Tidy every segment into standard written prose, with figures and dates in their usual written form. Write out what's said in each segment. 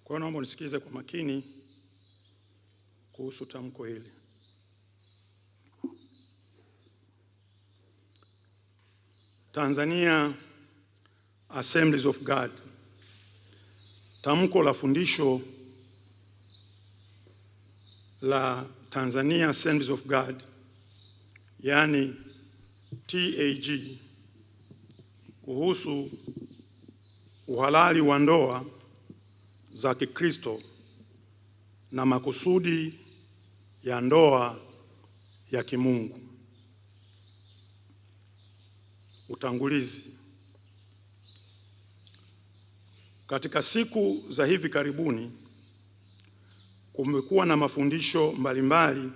Kwa hiyo naomba unisikize kwa makini kuhusu tamko hili. Tanzania Assemblies of God. Tamko la fundisho la Tanzania Assemblies of God, yani TAG, kuhusu uhalali wa ndoa za Kikristo na makusudi ya ndoa ya kimungu. Utangulizi. Katika siku za hivi karibuni kumekuwa na mafundisho mbalimbali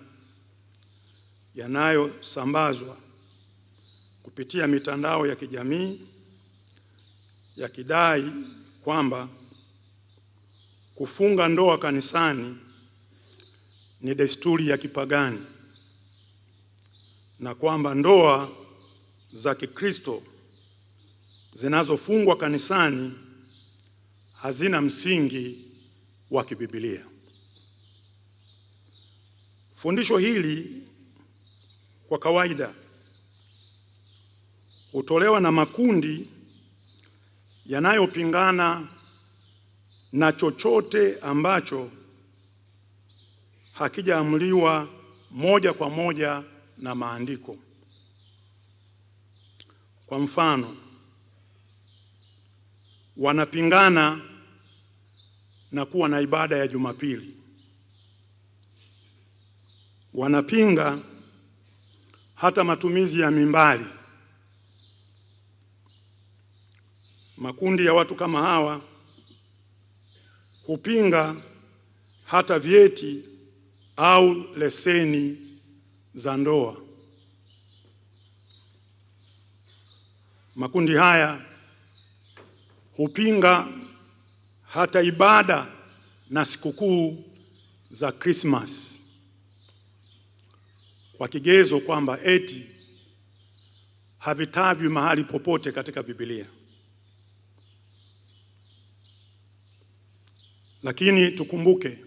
yanayosambazwa kupitia mitandao ya kijamii yakidai kwamba kufunga ndoa kanisani ni desturi ya kipagani na kwamba ndoa za Kikristo zinazofungwa kanisani hazina msingi wa kibiblia. Fundisho hili kwa kawaida hutolewa na makundi yanayopingana na chochote ambacho hakijaamriwa moja kwa moja na maandiko. Kwa mfano, wanapingana na kuwa na ibada ya Jumapili. Wanapinga hata matumizi ya mimbari. Makundi ya watu kama hawa hupinga hata vyeti au leseni za ndoa. Makundi haya hupinga hata ibada na sikukuu za Christmas kwa kigezo kwamba eti havitajwi mahali popote katika Biblia. Lakini tukumbuke,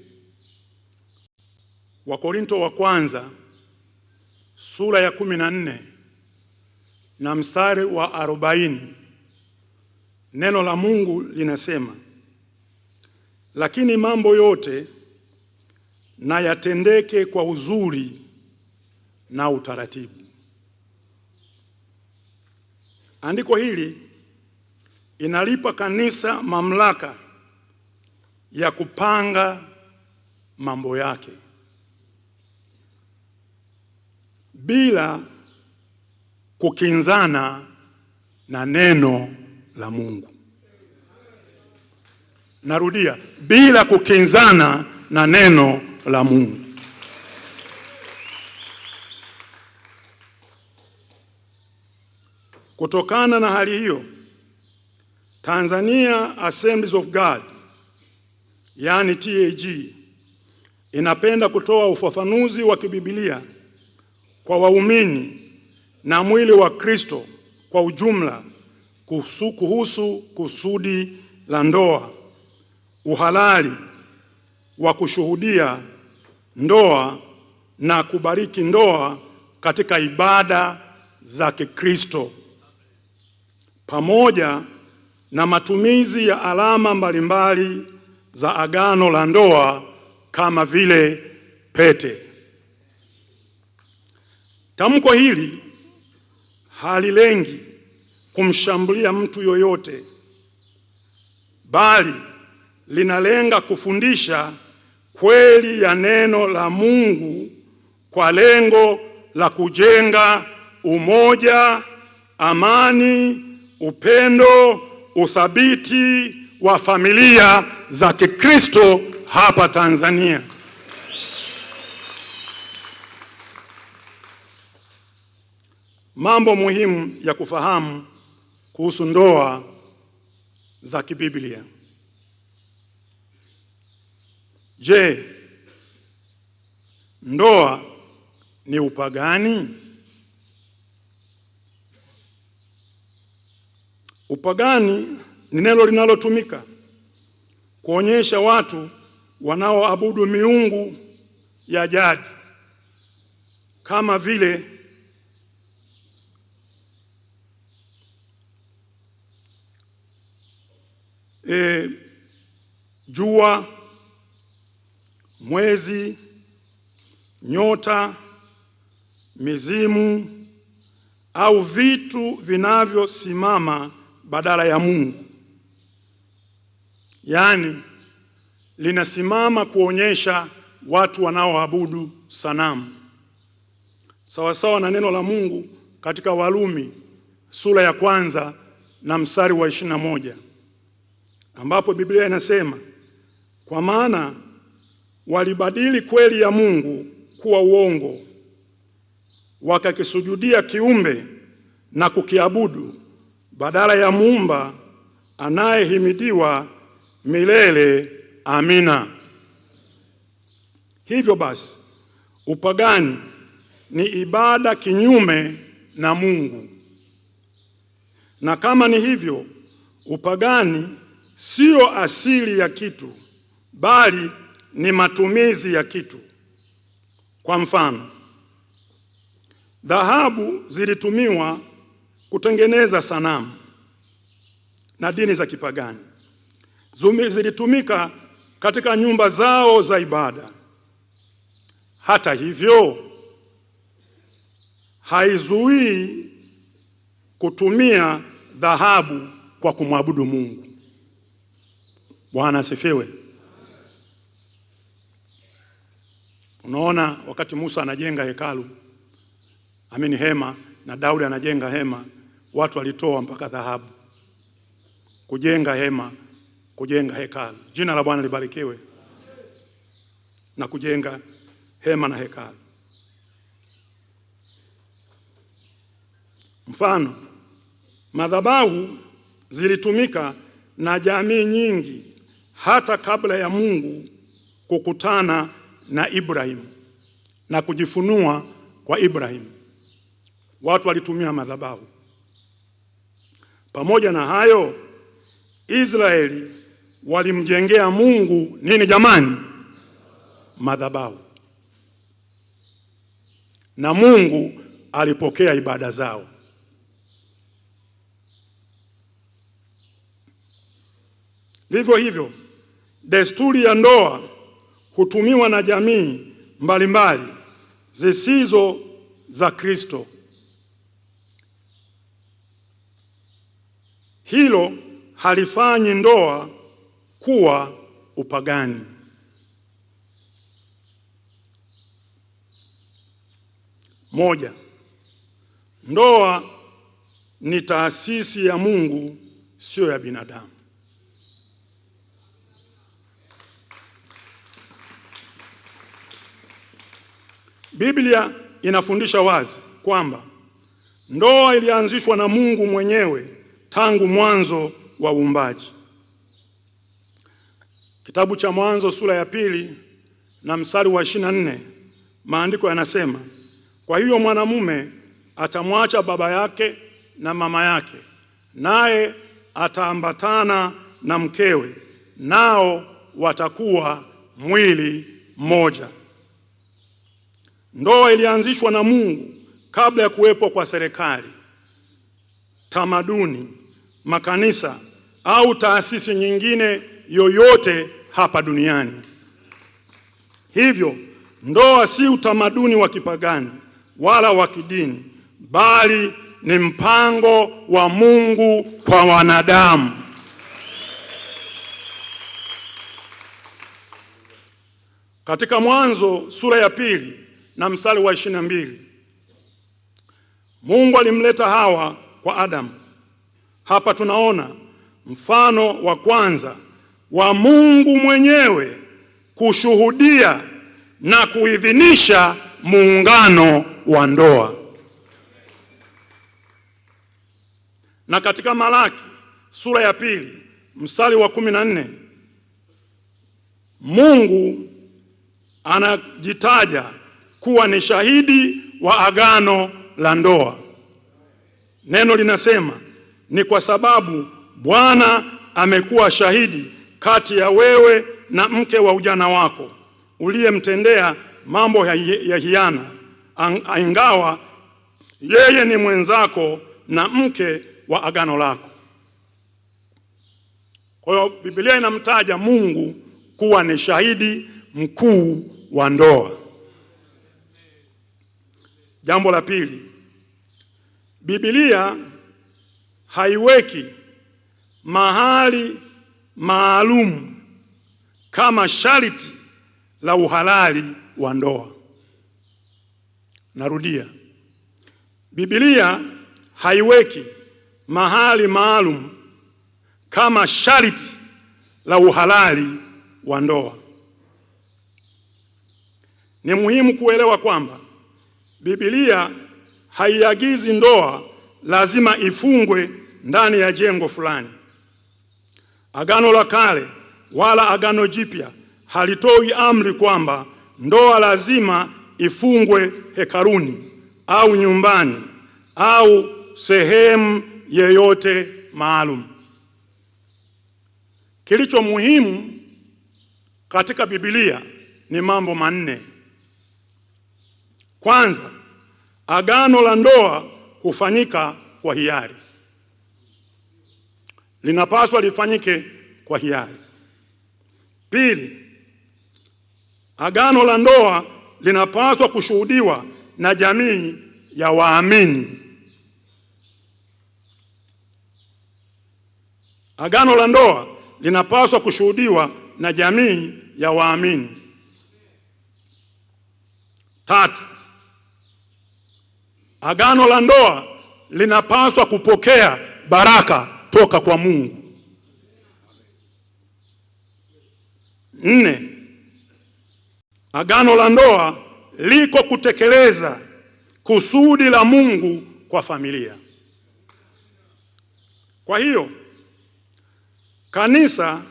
Wakorinto wa kwanza sura ya 14 na mstari wa 40, neno la Mungu linasema, lakini mambo yote na yatendeke kwa uzuri na utaratibu. Andiko hili inalipa kanisa mamlaka ya kupanga mambo yake bila kukinzana na neno la Mungu. Narudia, bila kukinzana na neno la Mungu. Kutokana na hali hiyo, Tanzania Assemblies of God, yani TAG, inapenda kutoa ufafanuzi wa kibiblia kwa waumini na mwili wa Kristo kwa ujumla kuhusu kusudi la ndoa, uhalali wa kushuhudia ndoa na kubariki ndoa katika ibada za Kikristo, pamoja na matumizi ya alama mbalimbali za agano la ndoa kama vile pete. Tamko hili halilengi kumshambulia mtu yoyote, bali linalenga kufundisha kweli ya neno la Mungu kwa lengo la kujenga umoja, amani, upendo, uthabiti wa familia za Kikristo hapa Tanzania. Mambo muhimu ya kufahamu kuhusu ndoa za kibiblia. Je, ndoa ni upagani? Upagani ni neno linalotumika kuonyesha watu wanaoabudu miungu ya jadi kama vile jua, mwezi, nyota, mizimu au vitu vinavyosimama badala ya Mungu. Yaani linasimama kuonyesha watu wanaoabudu sanamu. Sawasawa na neno la Mungu katika Warumi sura ya 1 na mstari wa 21, ambapo Biblia inasema, kwa maana walibadili kweli ya Mungu kuwa uongo, wakakisujudia kiumbe na kukiabudu badala ya Muumba anayehimidiwa milele. Amina. Hivyo basi, upagani ni ibada kinyume na Mungu. Na kama ni hivyo, upagani sio asili ya kitu, bali ni matumizi ya kitu. Kwa mfano, dhahabu zilitumiwa kutengeneza sanamu na dini za kipagani. Zilitumika katika nyumba zao za ibada. Hata hivyo, haizuii kutumia dhahabu kwa kumwabudu Mungu. Bwana asifiwe. Unaona, wakati Musa anajenga hekalu, hema, na Daudi anajenga hema, watu walitoa mpaka dhahabu kujenga hema, kujenga hekalu. Jina la Bwana libarikiwe. Na kujenga hema na hekalu. Mfano, madhabahu zilitumika na jamii nyingi hata kabla ya Mungu kukutana na Ibrahimu na kujifunua kwa Ibrahimu. Watu walitumia madhabahu. Pamoja na hayo, Israeli walimjengea Mungu nini jamani? Madhabahu. Na Mungu alipokea ibada zao. Vivyo hivyo, desturi ya ndoa hutumiwa na jamii mbalimbali zisizo za Kristo. Hilo halifanyi ndoa kuwa upagani. Moja, ndoa ni taasisi ya Mungu, sio ya binadamu. Biblia inafundisha wazi kwamba ndoa ilianzishwa na Mungu mwenyewe tangu mwanzo wa uumbaji. Kitabu cha Mwanzo sura ya 2 na mstari wa 24, maandiko yanasema, kwa hiyo mwanamume atamwacha baba yake na mama yake, naye ataambatana na mkewe, nao watakuwa mwili mmoja. Ndoa ilianzishwa na Mungu kabla ya kuwepo kwa serikali, tamaduni, makanisa au taasisi nyingine yoyote hapa duniani. Hivyo, ndoa si utamaduni wa kipagani wala wa kidini, bali ni mpango wa Mungu kwa wanadamu. Katika Mwanzo sura ya 2 na mstari wa 22, Mungu alimleta Hawa kwa Adamu. Hapa tunaona mfano wa kwanza wa Mungu mwenyewe kushuhudia na kuidhinisha muungano wa ndoa. Na katika Malaki sura ya 2 mstari wa 14, Mungu anajitaja kuwa ni shahidi wa agano la ndoa. Neno linasema, ni kwa sababu Bwana amekuwa shahidi kati ya wewe na mke wa ujana wako uliyemtendea mambo ya hiana, ingawa yeye ni mwenzako na mke wa agano lako. Kwa hiyo Biblia inamtaja Mungu kuwa ni shahidi mkuu wa ndoa. Jambo la pili, Biblia haiweki mahali maalum kama sharti la uhalali wa ndoa. Narudia, Biblia haiweki mahali maalum kama sharti la uhalali wa ndoa. Ni muhimu kuelewa kwamba Biblia haiagizi ndoa lazima ifungwe ndani ya jengo fulani. Agano la Kale wala Agano Jipya halitoi amri kwamba ndoa lazima ifungwe hekaluni au nyumbani au sehemu yeyote maalum. Kilicho muhimu katika Biblia ni mambo manne. Kwanza, agano la ndoa hufanyika kwa hiari. Linapaswa lifanyike kwa hiari. Pili, agano la ndoa linapaswa kushuhudiwa na jamii ya waamini. Agano la ndoa linapaswa kushuhudiwa na jamii ya waamini. Tatu, agano la ndoa linapaswa kupokea baraka toka kwa Mungu. 4, agano la ndoa liko kutekeleza kusudi la Mungu kwa familia. Kwa hiyo kanisa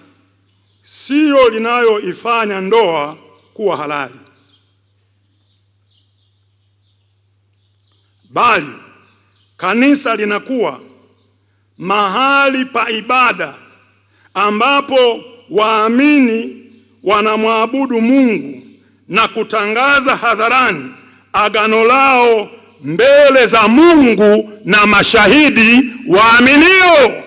sio linayoifanya ndoa kuwa halali, bali kanisa linakuwa mahali pa ibada ambapo waamini wanamwabudu Mungu na kutangaza hadharani agano lao mbele za Mungu na mashahidi waaminio.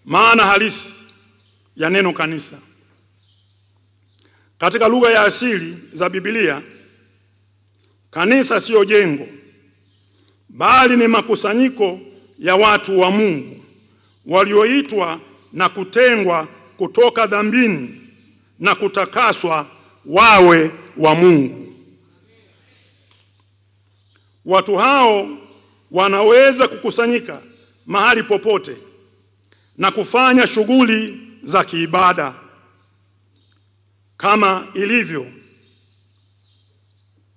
Maana halisi ya neno kanisa katika lugha ya asili za Biblia, kanisa sio jengo, bali ni makusanyiko ya watu wa Mungu walioitwa na kutengwa kutoka dhambini na kutakaswa wawe wa Mungu. Watu hao wanaweza kukusanyika mahali popote na kufanya shughuli za kiibada kama ilivyo.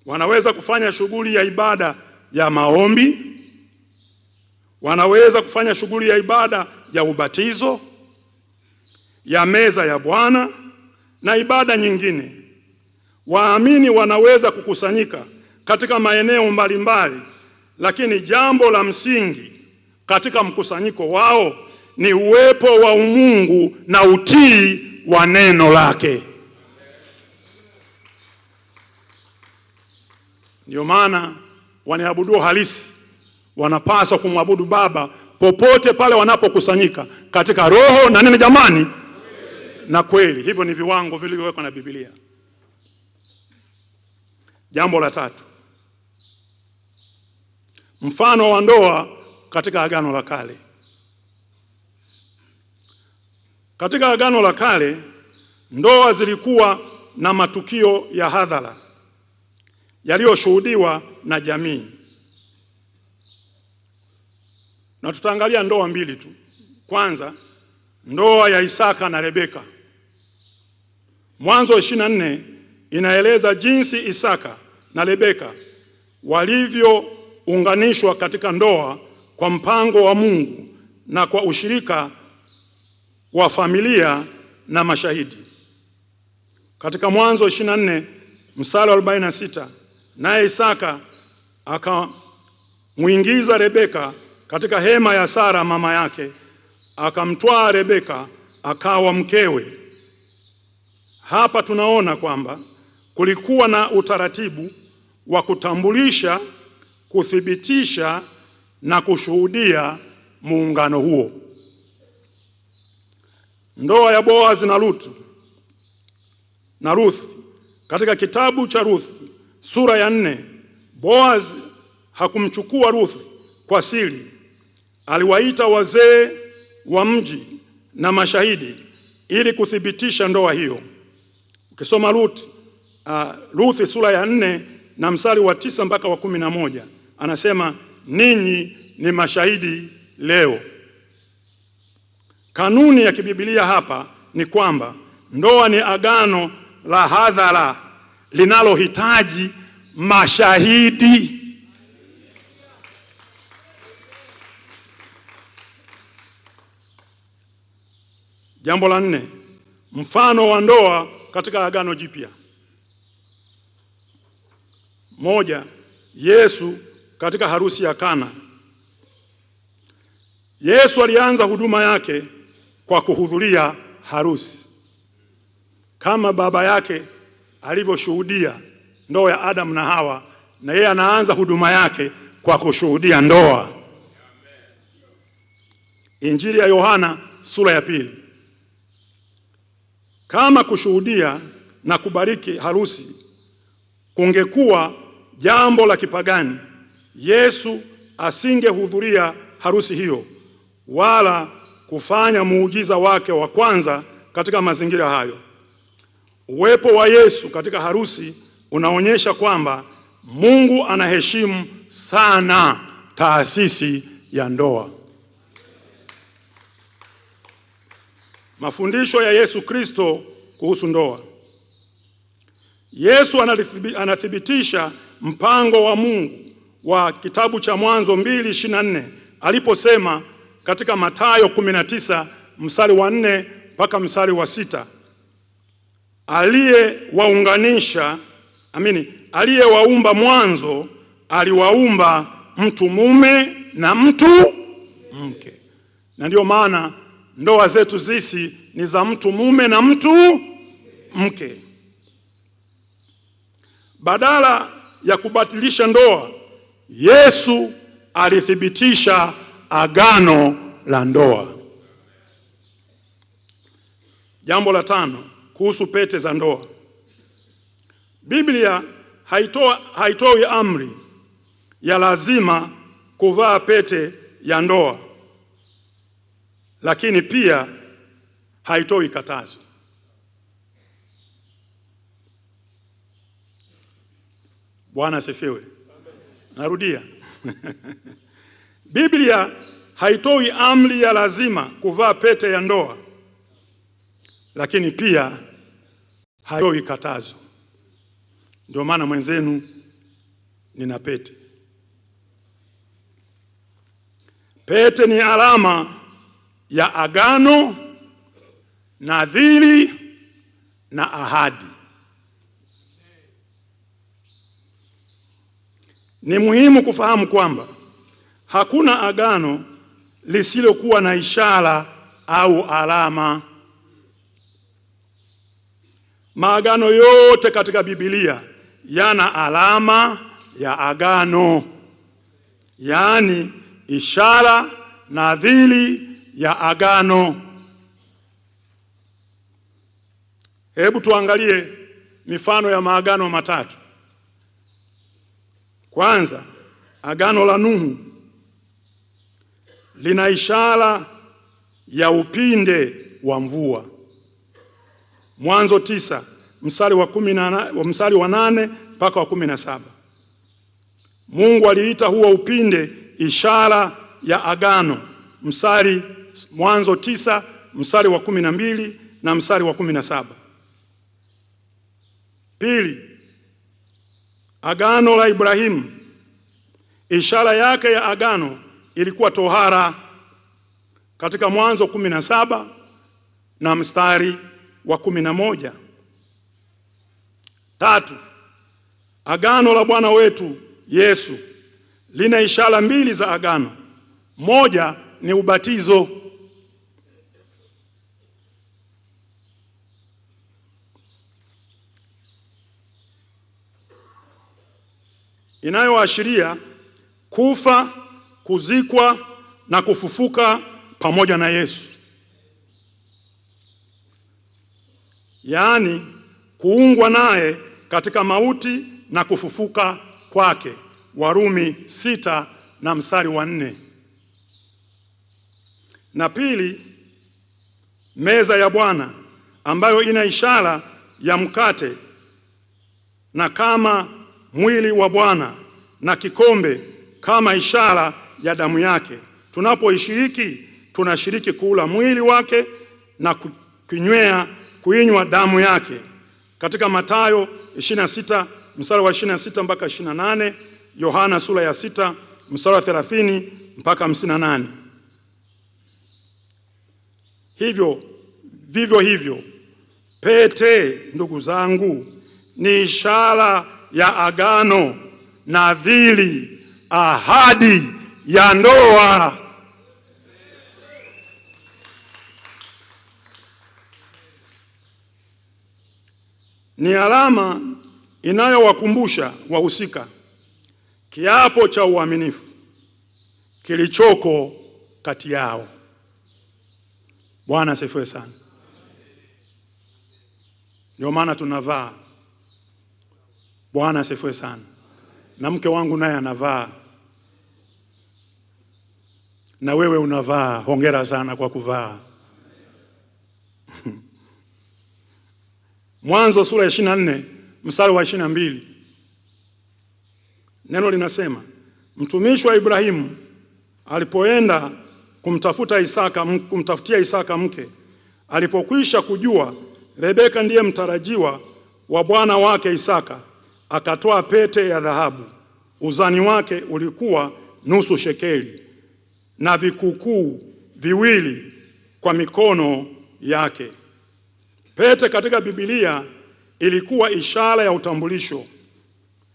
Wanaweza kufanya shughuli ya ibada ya maombi, wanaweza kufanya shughuli ya ibada ya ubatizo, ya meza ya Bwana na ibada nyingine. Waamini wanaweza kukusanyika katika maeneo mbalimbali, lakini jambo la msingi katika mkusanyiko wao ni uwepo wa umungu na utii wa neno lake. Ndio maana wanaabudu halisi wanapaswa kumwabudu Baba popote pale wanapokusanyika katika roho na nini jamani? Na kweli. Hivyo ni viwango vilivyowekwa na Biblia. Jambo la tatu, mfano wa ndoa katika Agano la Kale. Katika Agano la Kale, ndoa zilikuwa na matukio ya hadhara yaliyoshuhudiwa na jamii. Na tutaangalia ndoa mbili tu. Kwanza, ndoa ya Isaka na Rebeka. Mwanzo 24 inaeleza jinsi Isaka na Rebeka walivyounganishwa katika ndoa kwa mpango wa Mungu na kwa ushirika wa familia na mashahidi. Katika Mwanzo 24 mstari wa 46, naye Isaka akamuingiza Rebeka katika hema ya Sara mama yake, akamtwaa Rebeka akawa mkewe. Hapa tunaona kwamba kulikuwa na utaratibu wa kutambulisha, kuthibitisha na kushuhudia muungano huo. Ndoa ya Boaz na Ruth. Katika kitabu cha Ruth sura ya 4, Boaz hakumchukua Ruth kwa siri. Aliwaita wazee wa mji na mashahidi ili kuthibitisha ndoa hiyo. Ukisoma Ruth sura ya 4 na mstari wa 9 mpaka wa 11, anasema ninyi ni mashahidi leo. Kanuni ya kibiblia hapa ni kwamba ndoa ni agano la hadhara linalohitaji mashahidi. Jambo la 4, mfano wa ndoa katika agano jipya. 1, Yesu katika harusi ya Kana. Yesu alianza huduma yake kwa kuhudhuria harusi. Kama baba yake alivyoshuhudia ndoa ya Adamu na Hawa, na yeye anaanza huduma yake kwa kushuhudia ndoa. Injili ya Yohana sura ya 2. Kama kushuhudia na kubariki harusi kungekuwa jambo la kipagani, Yesu asingehudhuria harusi hiyo wala kufanya muujiza wake wa kwanza katika mazingira hayo. Uwepo wa Yesu katika harusi unaonyesha kwamba Mungu anaheshimu sana taasisi ya ndoa. Mafundisho ya Yesu Kristo kuhusu ndoa. Yesu anathibitisha mpango wa Mungu wa kitabu cha Mwanzo 2:24 aliposema katika Mathayo 19 mstari wa 4 mpaka mstari wa 6, aliyewaumba mwanzo aliwaumba mtu mume na mtu mke. Na ndio maana ndoa zetu sisi ni za mtu mume na mtu mke. Badala ya kubatilisha ndoa, Yesu alithibitisha agano la ndoa. Jambo la 5, kuhusu pete za ndoa. Biblia haitoi amri ya lazima kuvaa pete ya ndoa, lakini pia haitoi katazo. Bwana asifiwe. Narudia. Biblia haitoi amri ya lazima kuvaa pete ya ndoa, lakini pia haitoi katazo. Ndio maana mwenzenu nina pete. Pete ni alama ya agano, nadhiri na ahadi. Ni muhimu kufahamu kwamba hakuna agano lisilokuwa na ishara au alama. Maagano yote katika Biblia yana alama ya agano, yaani ishara, nadhiri ya agano. Hebu tuangalie mifano ya maagano matatu. Kwanza, agano la Nuhu lina ishara ya upinde wa mvua. Mwanzo 9 mstari wa 8 mpaka wa 17. Mungu aliita huo upinde ishara ya agano. Mwanzo 9 mstari wa 12 na mstari wa 17. Pili, agano la Ibrahimu, ishara yake ya agano ilikuwa tohara katika Mwanzo 17 na mstari wa 11. Tatu, agano la Bwana wetu Yesu lina ishara mbili za agano. Moja ni ubatizo. Inayoashiria kufa, kuzikwa na kufufuka pamoja na Yesu. Yaani kuungwa naye katika mauti na kufufuka kwake. Warumi 6 na mstari wa 4. Na pili, meza ya Bwana ambayo ina ishara ya mkate na kama mwili wa Bwana, na kikombe kama ishara ya damu yake. Tunapoishiriki, tunashiriki kula mwili wake na kuinywa damu yake. Katika Mathayo 26 mstari wa 26 mpaka 28, Yohana sura ya 6 mstari wa 30 mpaka 58. Vivyo hivyo, pete, ndugu zangu, ni ishara ya agano, nadhiri, ahadi ya ndoa. Ni alama inayowakumbusha wahusika kiapo cha uaminifu kilichoko kati yao. Bwana asifiwe sana. Ndio maana tunavaa. Bwana asifiwe sana. Na mke wangu naye anavaa. Na wewe unavaa. Hongera sana kwa kuvaa. Mwanzo sura ya 24 mstari wa 22. Neno linasema, mtumishi wa Ibrahimu alipoenda kumtafutia Isaka mke, alipokwisha kujua Rebeka ndiye mtarajiwa wa bwana wake Isaka, akatoa pete ya dhahabu. Uzani wake ulikuwa nusu shekeli na vikukuu viwili kwa mikono yake. Pete katika Biblia ilikuwa ishara ya utambulisho,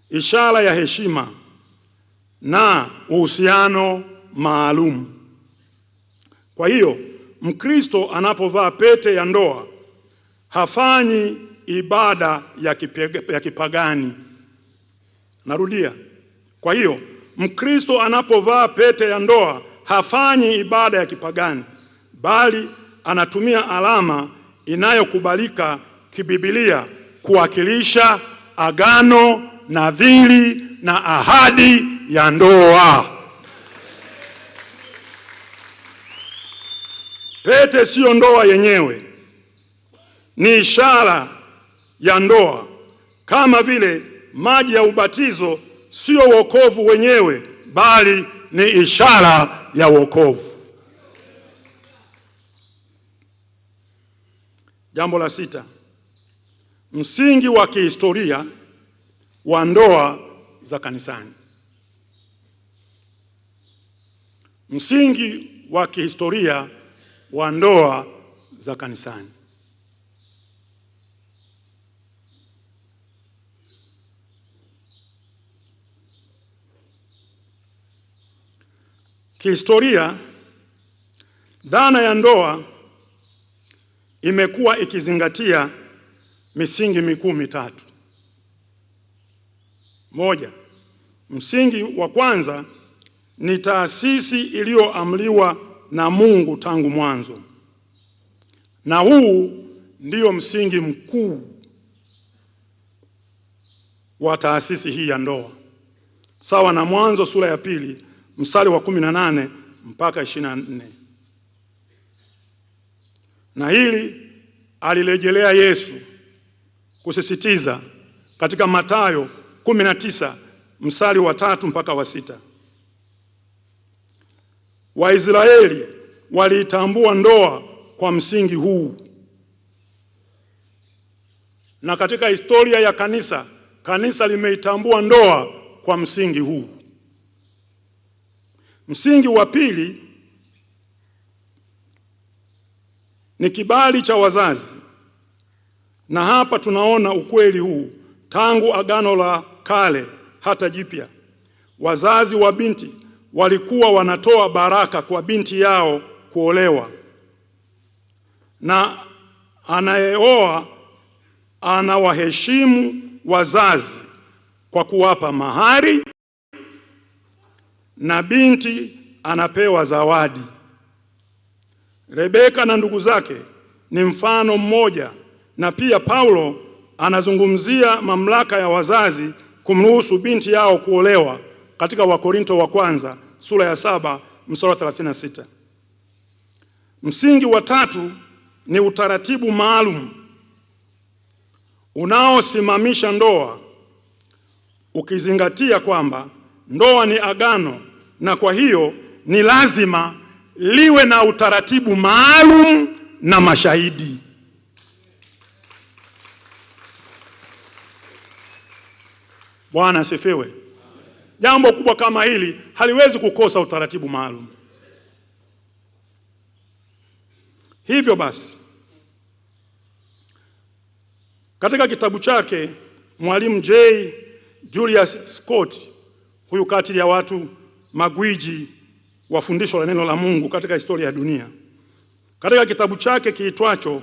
ishara ya heshima na uhusiano maalum. Kwa hiyo Mkristo anapovaa pete ya ndoa hafanyi ibada ya kipagani. Narudia. Kwa hiyo Mkristo anapovaa pete ya ndoa hafanyi ibada ya kipagani, bali anatumia alama inayokubalika kiBiblia kuwakilisha agano, nadhiri na ahadi ya ndoa. Pete siyo ndoa yenyewe, ni ishara ya ndoa, kama vile maji ya ubatizo sio wokovu wenyewe, bali ni ishara ya wokovu. Jambo la 6, msingi wa kihistoria wa ndoa za kanisani. Msingi wa kihistoria wa ndoa za kanisani. Kihistoria, dhana ya ndoa imekuwa ikizingatia misingi mikuu mitatu. Moja, msingi wa kwanza ni taasisi iliyoamriwa na Mungu tangu mwanzo. Na huu ndio msingi mkuu wa taasisi hii ya ndoa. Sawa na Mwanzo sura ya 2 mstari wa 18 mpaka 24. Na hili alirejelea Yesu kusisitiza katika Mathayo 19 mstari wa 3 mpaka wa 6. Waisraeli waliitambua ndoa kwa msingi huu. Na katika historia ya kanisa limeitambua ndoa kwa msingi huu. Msingi wa pili ni kibali cha wazazi. Na hapa tunaona ukweli huu tangu Agano la Kale hata Jipya. Wazazi wa binti walikuwa wanatoa baraka kwa binti yao kuolewa, na anayeoa anawaheshimu wazazi kwa kuwapa mahari, na binti anapewa zawadi. Rebeka na ndugu zake ni mfano mmoja, na pia Paulo anazungumzia mamlaka ya wazazi kumruhusu binti yao kuolewa katika Wakorinto wa kwanza sura ya 7 mstari wa 36. Msingi wa tatu ni utaratibu maalum unaosimamisha ndoa, ukizingatia kwamba ndoa ni agano, na kwa hiyo ni lazima liwe na utaratibu maalum na mashahidi. Bwana asifiwe. Jambo kubwa kama hili haliwezi kukosa utaratibu maalum. Hivyo basi, katika kitabu chake Mwalimu J. Julius Scott, huyu kati ya watu magwiji wa fundisho la neno la Mungu katika historia ya dunia, katika kitabu chake kiitwacho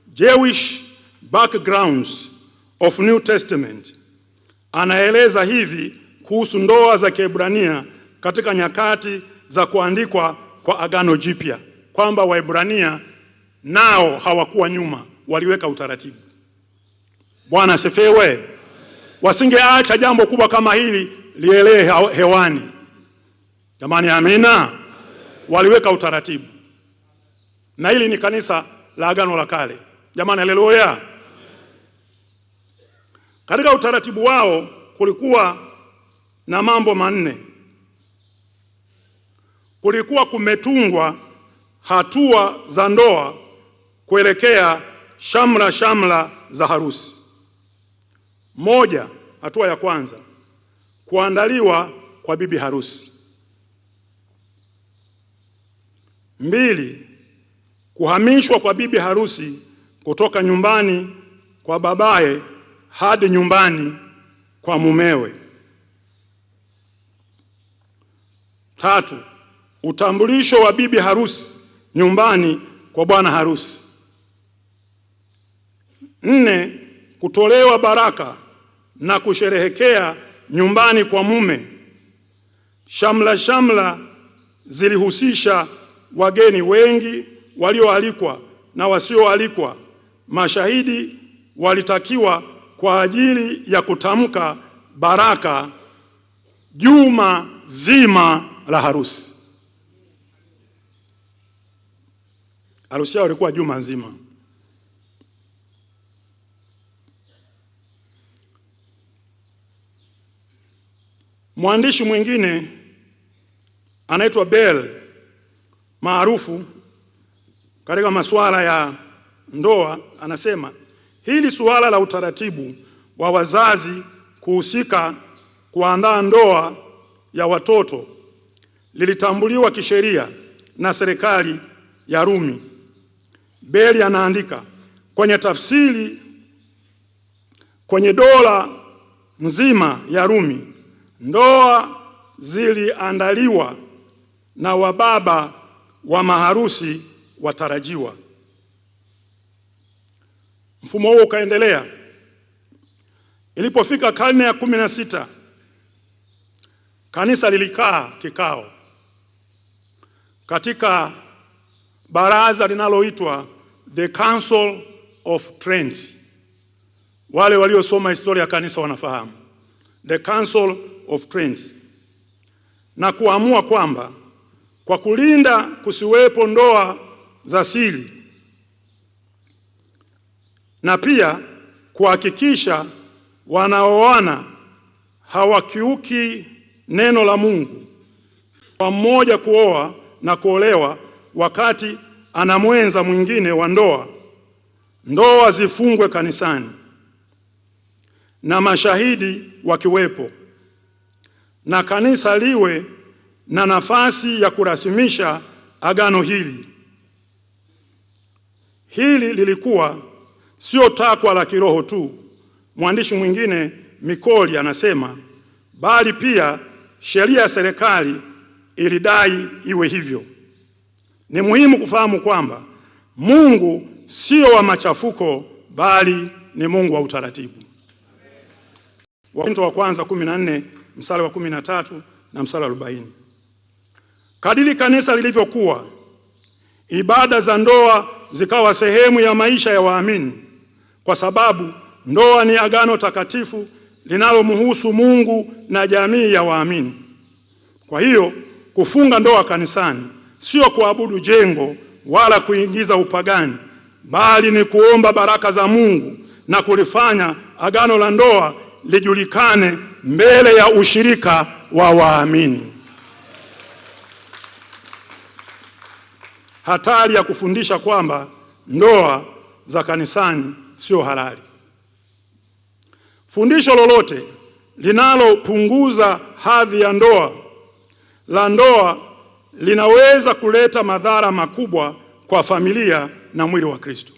Jewish Backgrounds of New Testament, anaeleza hivi kuhusu ndoa za Kiebrania katika nyakati za kuandikwa kwa Agano Jipya, kwamba Waebrania nao hawakuwa nyuma, waliweka utaratibu. Bwana asifiwe. Wasingeacha jambo kubwa kama hili lielee hewani. Jamani, amina. Waliweka utaratibu. Na hili ni kanisa la Agano la Kale. Jamani, haleluya. Katika utaratibu wao kulikuwa na mambo manne. Kulikuwa kumetungwa hatua za ndoa kuelekea shamra za harusi. Moja, hatua ya kwanza, kuandaliwa kwa bibi harusi. 2, kuhamishwa kwa bibi harusi kutoka nyumbani kwa babaye hadi nyumbani kwa mumewe. 3, utambulisho wa bibi harusi nyumbani kwa bwana harusi. 4, kutolewa baraka na kusherehekea nyumbani kwa mume. Shamla zilihusisha wageni wengi walioalikwa na wasioalikwa. Mashahidi walitakiwa kwa ajili ya kutamka baraka juma zima la harusi. Harusi yao ilikuwa juma nzima. Mwandishi mwingine anaitwa Bell, maarufu katika masuala ya ndoa, anasema hili suala la utaratibu wa wazazi kuhusika kuandaa ndoa ya watoto lilitambuliwa kisheria na serikali ya Rumi. Bell anaandika, kwenye tafsiri kwenye dola nzima ya Rumi, ndoa ziliandaliwa na wababa wa maharusi watarajiwa. Mfumo huo ukaendelea. Ilipofika karne ya 16, kanisa lilikaa kikao katika baraza linaloitwa The Council of Trent. Wale waliosoma historia ya kanisa wanafahamu The Council of Trent, na kuamua kwamba kwa kulinda kusiwepo ndoa za siri na pia kuhakikisha wanaoana hawakiuki neno la Mungu, kwa mmoja kuoa na kuolewa wakati ana mwenza mwingine wa ndoa, ndoa zifungwe kanisani na mashahidi wakiwepo, na kanisa liwe na nafasi ya kurasimisha agano hili. Hili lilikuwa sio takwa la kiroho tu, mwandishi mwingine Mikoli anasema, bali pia sheria ya serikali ilidai iwe hivyo. Ni muhimu kufahamu kwamba Mungu sio wa machafuko, bali ni Mungu wa utaratibu. Wakorintho wa kwanza 14 mstari wa 13 na mstari wa 40. Kadiri kanisa lilivyokuwa, ibada za ndoa zikawa sehemu ya maisha ya waamini, kwa sababu ndoa ni agano takatifu linalomhusu Mungu na jamii ya waamini. Kwa hiyo kufunga ndoa kanisani sio kuabudu jengo wala kuingiza upagani, bali ni kuomba baraka za Mungu na kulifanya agano la ndoa lijulikane mbele ya ushirika wa waamini. Hatari ya kufundisha kwamba ndoa za kanisani sio halali. Fundisho lolote linalopunguza hadhi ya ndoa linaweza kuleta madhara makubwa kwa familia na mwili wa Kristo.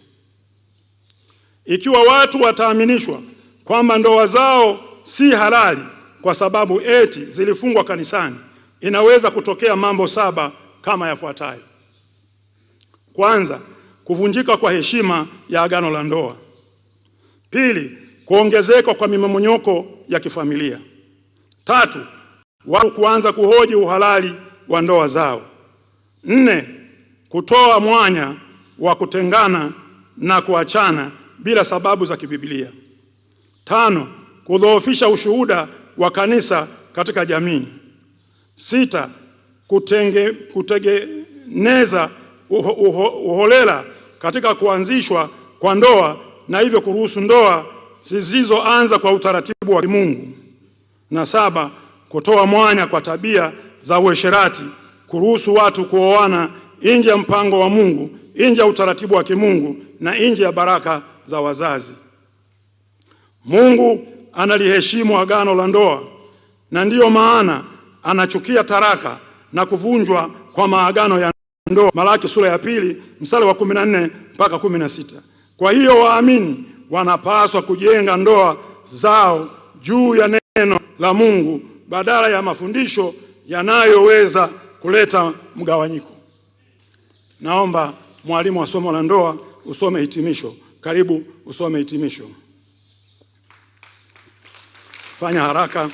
Ikiwa watu wataaminishwa kwamba ndoa zao si halali kwa sababu eti zilifungwa kanisani, inaweza kutokea mambo 7 kama yafuatayo. Kwanza, kuvunjika kwa heshima ya agano la ndoa. Pili, kuongezeka kwa mimomonyoko ya kifamilia. 3, watu kuanza kuhoji uhalali wa ndoa zao. 4, kutoa mwanya wa kutengana na kuachana bila sababu za kiBiblia. 5, kudhoofisha ushuhuda wa kanisa katika jamii. 6, kutengeneza uholela katika kuanzishwa kwa ndoa na hivyo kuruhusu ndoa zisizoanza kwa utaratibu wa Mungu. Na 7, kutoa mwanya kwa tabia za uasherati, kuruhusu watu kuoana nje ya mpango wa Mungu, nje ya utaratibu wa kimungu na nje ya baraka za wazazi. Mungu analiheshimu agano la ndoa, na ndiyo maana anachukia taraka na kuvunjwa kwa maagano ya ndoa. Malaki sura ya 2 mstari wa 14 mpaka 16. Kwa hiyo waamini wanapaswa kujenga ndoa zao juu ya neno la Mungu badala ya mafundisho yanayoweza kuleta mgawanyiko. Naomba mwalimu wa somo la ndoa usome hitimisho. Karibu usome hitimisho. Fanya haraka.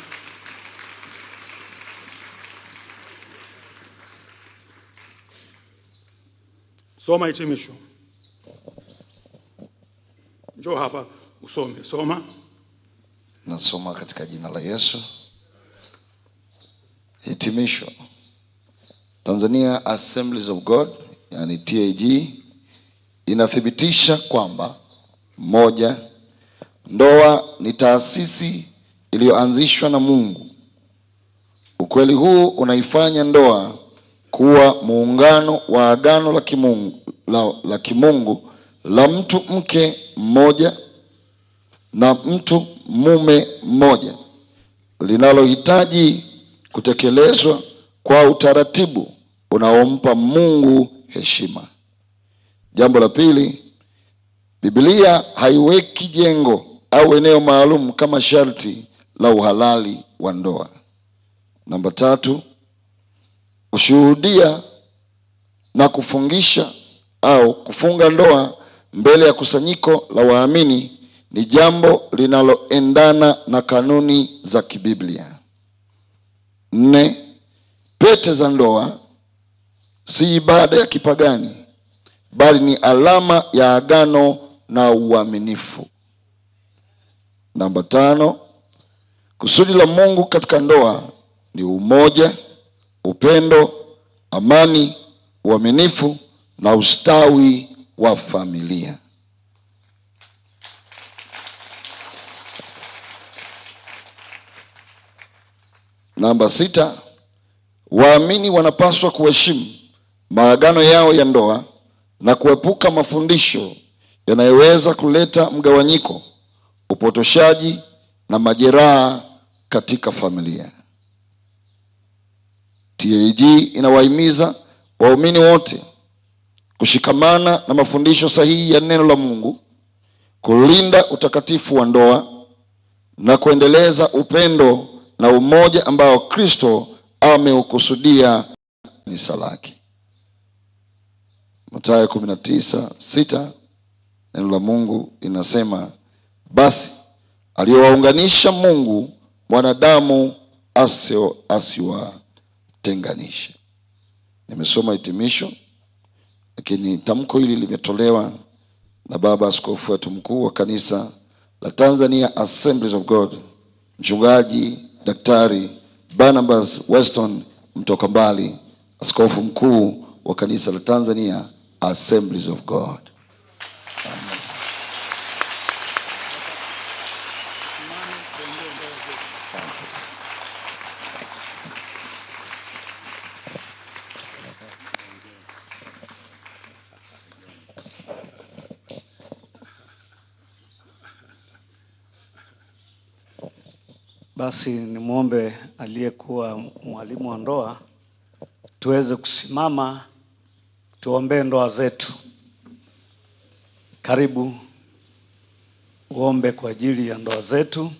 Soma hitimisho. Njoo hapa usome. Soma. Nasoma katika jina la Yesu. Hitimisho. Tanzania Assemblies of God, yani TAG, inathibitisha kwamba: 1, ndoa ni taasisi iliyoanzishwa na Mungu. Ukweli huu unaifanya ndoa kuwa muungano wa agano la kimungu la mtu mke mmoja na mtu mume mmoja, linalohitaji kutekelezwa kwa utaratibu unaompa Mungu heshima. Jambo la pili, Biblia haiweki jengo au eneo maalum kama sharti la uhalali wa ndoa. Namba 3, kushuhudia na kufungisha au kufunga ndoa mbele ya kusanyiko la waamini ni jambo linaloendana na kanuni za kiBiblia. 4, pete za ndoa si ibada ya kipagani, bali ni alama ya agano na uaminifu. Namba 5, kusudi la Mungu katika ndoa ni umoja, upendo, amani, uaminifu na ustawi wa familia. Namba 6, waamini wanapaswa kuheshimu maagano yao ya ndoa na kuepuka mafundisho yanayoweza kuleta mgawanyiko, upotoshaji na majeraha katika familia. TAG inawahimiza waumini wote kushikamana na mafundisho sahihi ya neno la Mungu, kulinda utakatifu wa ndoa na kuendeleza upendo na umoja ambao Kristo ameukusudia kanisa lake. Mathayo 19:6 neno la Mungu inasema, basi aliyowaunganisha Mungu mwanadamu asiwatenganishe. Nimesoma hitimisho, lakini tamko hili limetolewa na baba askofu wetu mkuu wa kanisa la Tanzania Assemblies of God, mchungaji Daktari Barnabas Weston Mtokambali, askofu mkuu wa kanisa la Tanzania Assemblies of God. Amen. Basi nimwombe aliyekuwa mwalimu wa ndoa tuweze kusimama tuombee ndoa zetu. Karibu uombe kwa ajili ya ndoa zetu.